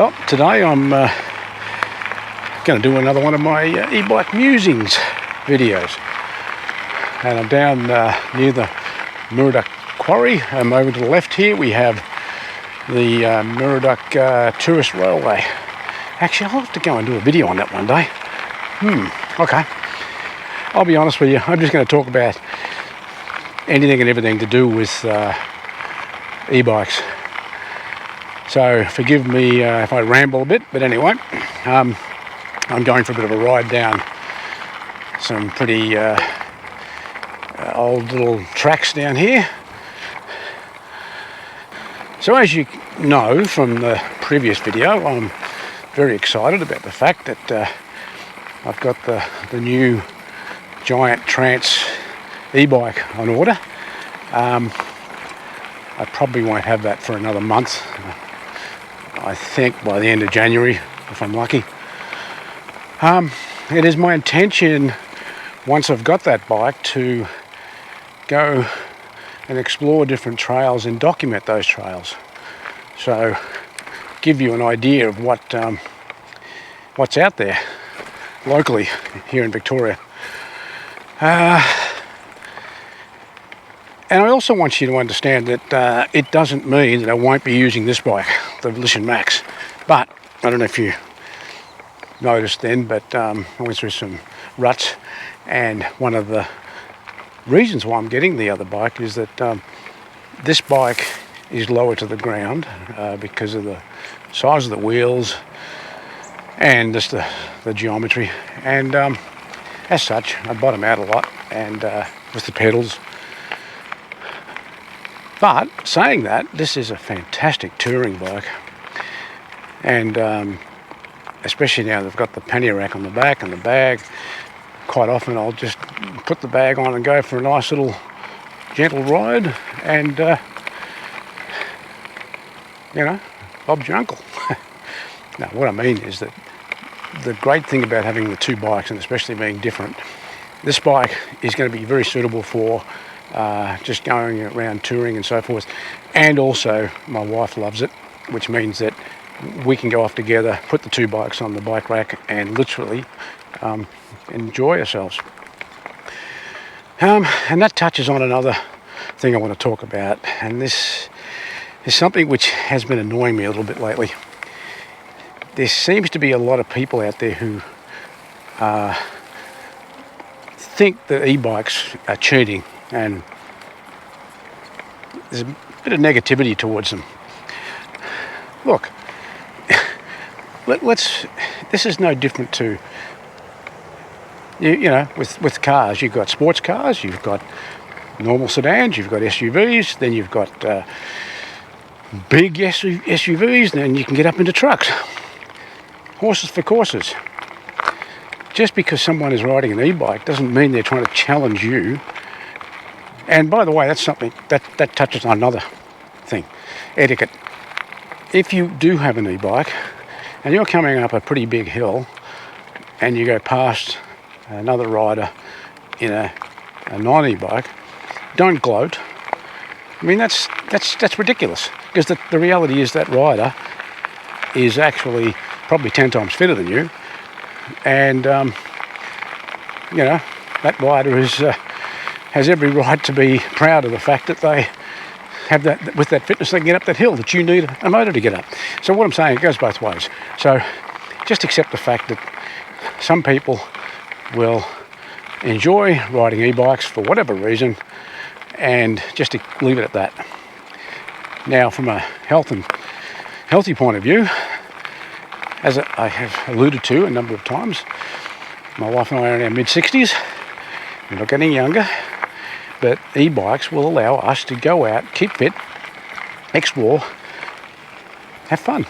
Well, today I'm going to do another one of my e-bike musings videos, and I'm down near the Murdoch Quarry. Over to the left here we have the Murdoch Tourist Railway. Actually, I'll have to go and do a video on that one day. Okay. I'll be honest with you, I'm just going to talk about anything and everything to do with e-bikes. So forgive me if I ramble a bit, but anyway, I'm going for a bit of a ride down some pretty old little tracks down here. So as you know from the previous video, I'm very excited about the fact that I've got the new Giant Trance e-bike on order. I probably won't have that for another month. I think by the end of January, if I'm lucky. It is my intention, once I've got that bike, to go and explore different trails and document those trails. So, give you an idea of what's out there locally here in Victoria. And I also want you to understand that it doesn't mean that I won't be using this bike, the Volition Max. But, I don't know if you noticed then, but I went through some ruts, and one of the reasons why I'm getting the other bike is that this bike is lower to the ground because of the size of the wheels and just the geometry. And as such, I bottom out a lot, and with the pedals. But saying that, this is a fantastic touring bike, and especially now they've got the pannier rack on the back and the bag. Quite often I'll just put the bag on and go for a nice little gentle ride, and Bob's your uncle. Now, what I mean is that the great thing about having the two bikes, and especially being different, this bike is going to be very suitable for just going around touring and so forth. And also, my wife loves it, which means that we can go off together, put the two bikes on the bike rack, and literally enjoy ourselves. And that touches on another thing I want to talk about, and this is something which has been annoying me a little bit lately. There seems to be a lot of people out there who think that e-bikes are cheating, and there's a bit of negativity towards them. Look, this is no different to, with cars. You've got sports cars, you've got normal sedans, you've got SUVs, then you've got big SUVs, then you can get up into trucks. Horses for courses. Just because someone is riding an e-bike doesn't mean they're trying to challenge you. And by the way, that's something that touches on another thing, etiquette. If you do have an e-bike and you're coming up a pretty big hill and you go past another rider in a non-e-bike, don't gloat. I mean, that's ridiculous, because the reality is that rider is actually probably 10 times fitter than you, and that rider has every right to be proud of the fact that they have that, with that fitness, they can get up that hill that you need a motor to get up. So what I'm saying, it goes both ways. So just accept the fact that some people will enjoy riding e-bikes for whatever reason, and just to leave it at that. Now, from a healthy point of view, as I have alluded to a number of times, my wife and I are in our mid-60s. We're not getting younger, but e-bikes will allow us to go out, keep fit, explore, have fun.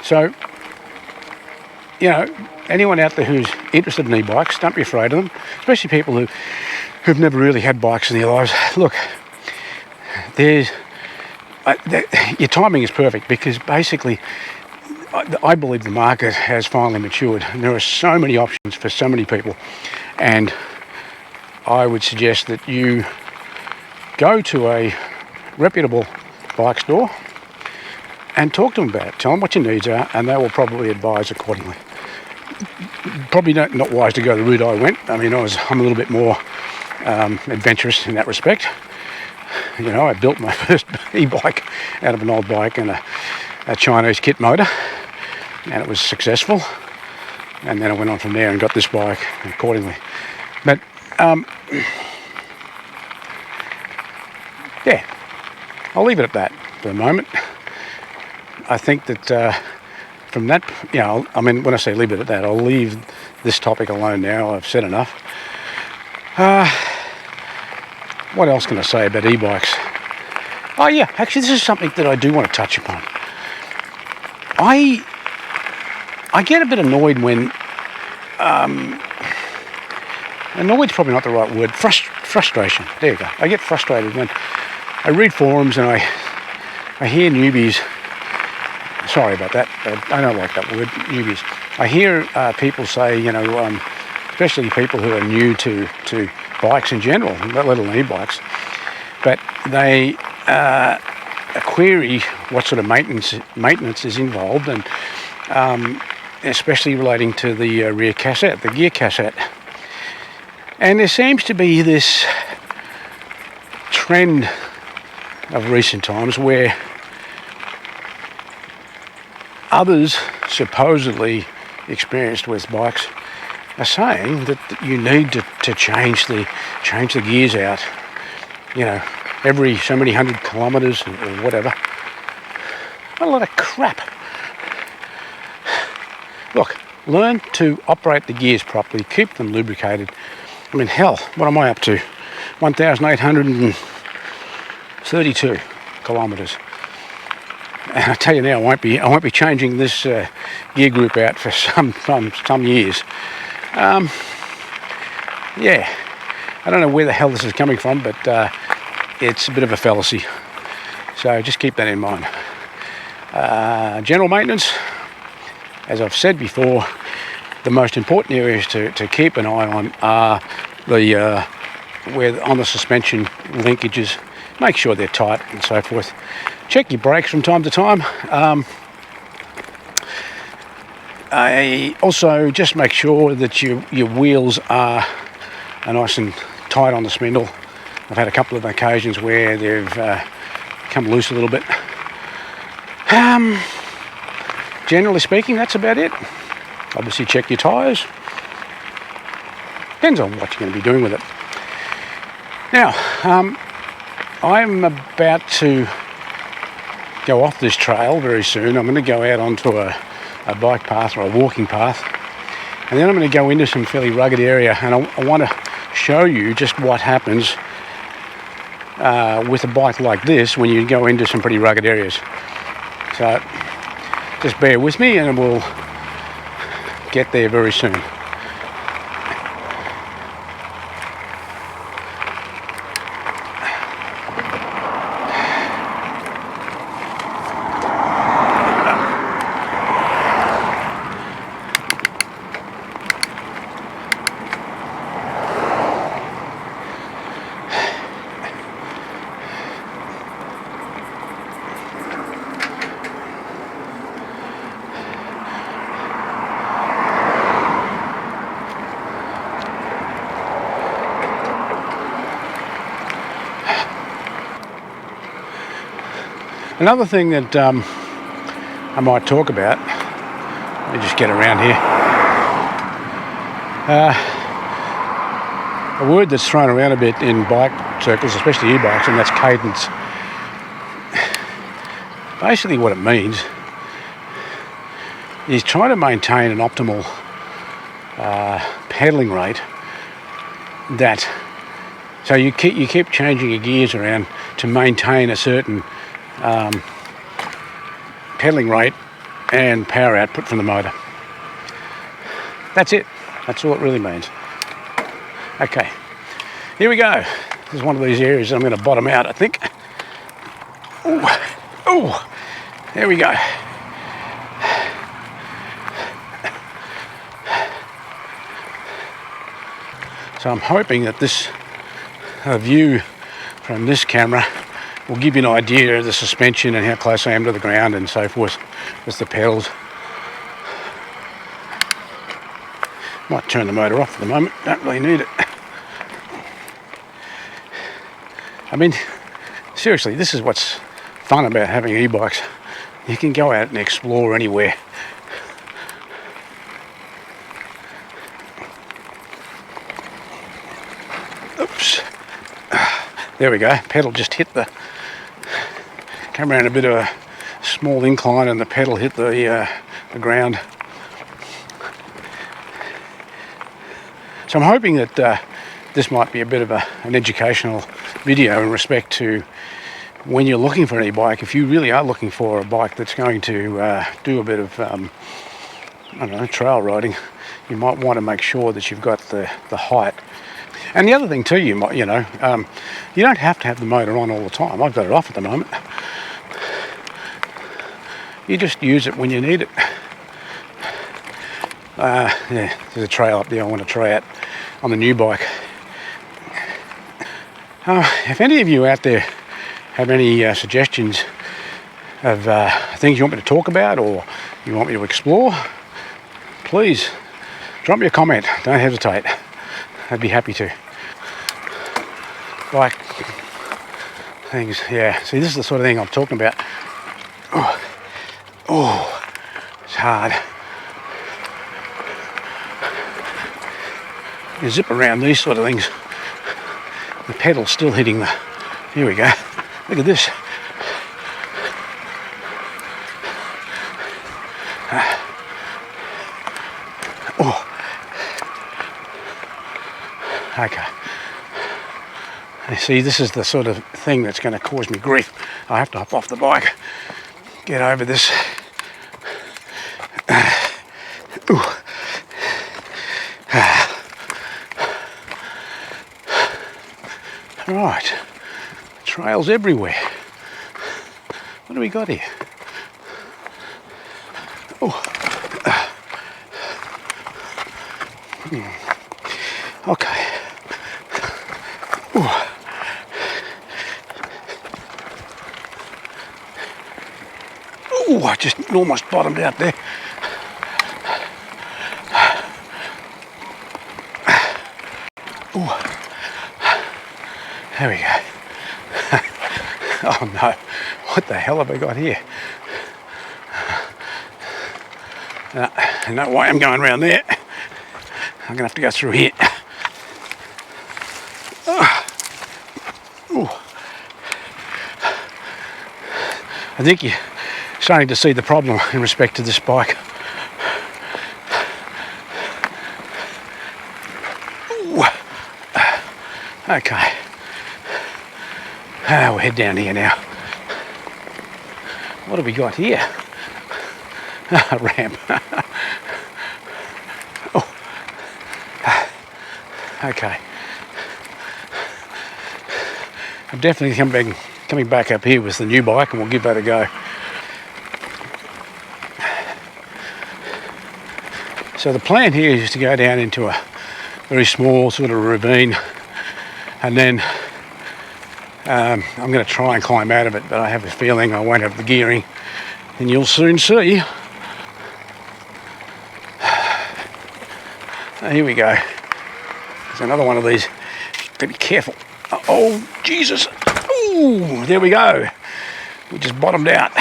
So, anyone out there who's interested in e-bikes, don't be afraid of them, especially people who've never really had bikes in their lives. Look, your timing is perfect, because basically I believe the market has finally matured, and there are so many options for so many people, and I would suggest that you go to a reputable bike store and talk to them about it. Tell them what your needs are, and they will probably advise accordingly. Probably not wise to go the route I went. I mean, I'm a little bit more adventurous in that respect. You know, I built my first e-bike out of an old bike and a Chinese kit motor, and it was successful. And then I went on from there and got this bike accordingly. But yeah, I'll leave it at that for the moment. I think that from that, you know, I mean, when I say leave it at that, I'll leave this topic alone now. I've said enough. What else can I say about e-bikes? Oh yeah, actually this is something that I do want to touch upon. I get a bit annoyed when, annoyed's probably not the right word, frustration, there you go. I get frustrated when I read forums and I hear newbies, sorry about that, I don't like that word, newbies. I hear people say, you know, especially people who are new to bikes in general, let alone e-bikes, but they query what sort of maintenance is involved, and especially relating to the rear cassette, the gear cassette. And there seems to be this trend of recent times where others supposedly experienced with bikes are saying that you need to change the gears out, you know, every so many 100 kilometres or whatever. What a lot of crap. Look, learn to operate the gears properly, keep them lubricated. I mean, hell, what am I up to? 1,832 kilometres. And I tell you now, I won't be changing this gear group out for some years. Yeah, I don't know where the hell this is coming from, but it's a bit of a fallacy. So just keep that in mind. General maintenance, as I've said before, the most important areas to keep an eye on are where on the suspension linkages. Make sure they're tight and so forth. Check your brakes from time to time. I also just make sure that your wheels are nice and tight on the spindle. I've had a couple of occasions where they've come loose a little bit. Generally speaking, that's about it. Obviously check your tyres. Depends on what you're going to be doing with it. Now, I'm about to go off this trail very soon. I'm going to go out onto a bike path or a walking path, and then I'm going to go into some fairly rugged area, and I want to show you just what happens with a bike like this when you go into some pretty rugged areas. So just bear with me and we'll get there very soon. Another thing that I might talk about, let me just get around here, a word that's thrown around a bit in bike circles, especially e-bikes, and that's cadence. Basically what it means is trying to maintain an optimal pedalling rate, that so you keep changing your gears around to maintain a certain pedalling rate and power output from the motor. That's it. That's all it really means. Okay, here we go. This is one of these areas that I'm going to bottom out, I think. Ooh, there we go. So I'm hoping that this view from this camera will give you an idea of the suspension and how close I am to the ground and so forth as the pedals. Might turn the motor off at the moment, don't really need it. I mean, seriously, this is what's fun about having e-bikes. You can go out and explore anywhere. Oops. There we go. Pedal just hit the... Came around a bit of a small incline and the pedal hit the ground. So I'm hoping that this might be a bit of an educational video in respect to when you're looking for an e-bike. If you really are looking for a bike that's going to do a bit of, I don't know, trail riding, you might want to make sure that you've got the height. And the other thing too, you might, you don't have to have the motor on all the time. I've got it off at the moment. You just use it when you need it. Yeah, there's a trail up there I want to try out on the new bike. If any of you out there have any suggestions of things you want me to talk about or you want me to explore, please drop me a comment. Don't hesitate. I'd be happy to. Like things, yeah. See, this is the sort of thing I'm talking about. Oh, it's hard. You zip around these sort of things. The pedal's still hitting the... Here we go. Look at this. Oh. Okay. You see, this is the sort of thing that's going to cause me grief. I have to hop off the bike, get over this. Right, trails everywhere. What do we got here? Oh, okay. Oh, I just almost bottomed out there. There we go. Oh no, what the hell have I got here? No way I'm going around there. I'm gonna have to go through here. I think you're starting to see the problem in respect to this bike. Okay. We'll head down here now. What have we got here? A ramp. Oh. Okay. I'm definitely coming back up here with the new bike and we'll give that a go. So the plan here is to go down into a very small sort of ravine and then I'm going to try and climb out of it, but I have a feeling I won't have the gearing, and you'll soon see. Here we go. There's another one of these. Got to be careful. Oh, Jesus. Ooh, there we go. We just bottomed out.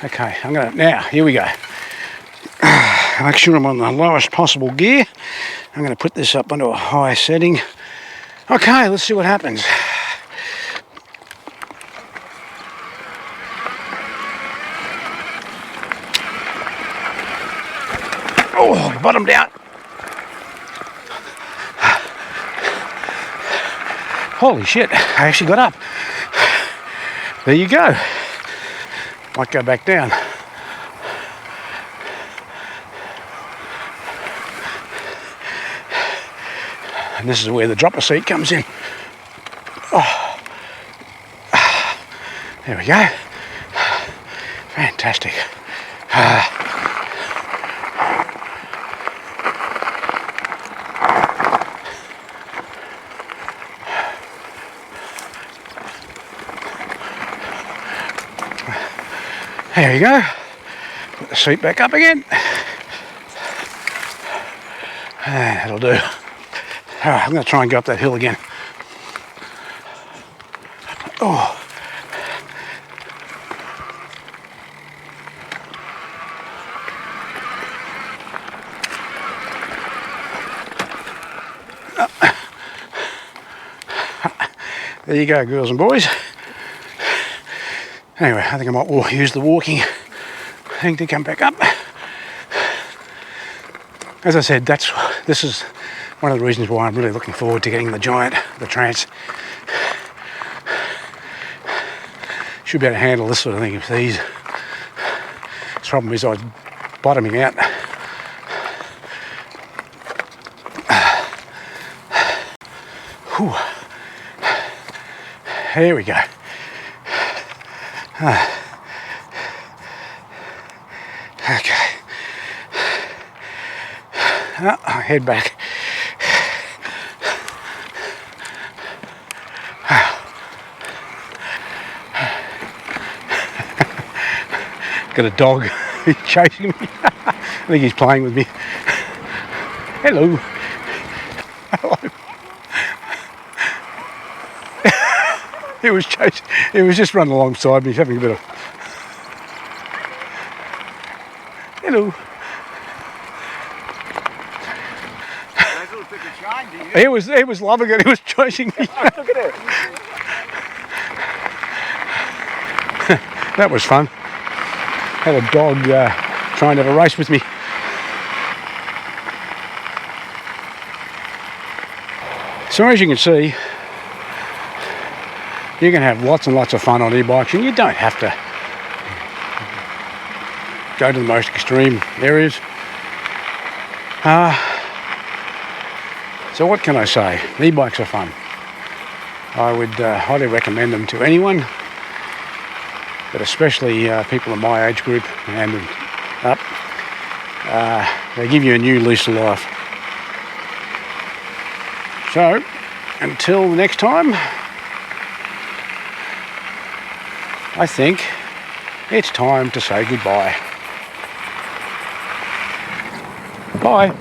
Okay, now, here we go. Make sure I'm on the lowest possible gear. I'm going to put this up onto a high setting. Okay, let's see what happens. Oh, bottomed out. Holy shit, I actually got up. There you go. Might go back down. And this is where the dropper seat comes in. Oh. There we go. Fantastic. There you go. Put the seat back up again. That'll do. I'm going to try and go up that hill again. Oh. There you go, girls and boys. Anyway, I think I might use the walking thing to come back up. As I said, this is one of the reasons why I'm really looking forward to getting the Giant, the Trance. Should be able to handle this sort of thing with these. The problem is I was bottoming out. Whew. There we go. Okay. I'll head back. Got a dog. He's chasing me. I think he's playing with me. Hello. Hello. He was chasing. He was just running alongside me. He's having a bit of. Hello. He was loving it. He was chasing me. Look at it. That was fun. Had a dog trying to have a race with me. So as you can see, you can have lots and lots of fun on e-bikes, and you don't have to go to the most extreme areas. So what can I say? E-bikes are fun. I would highly recommend them to anyone, but especially people in my age group and up. They give you a new lease of life. So, until the next time, I think it's time to say goodbye. Bye.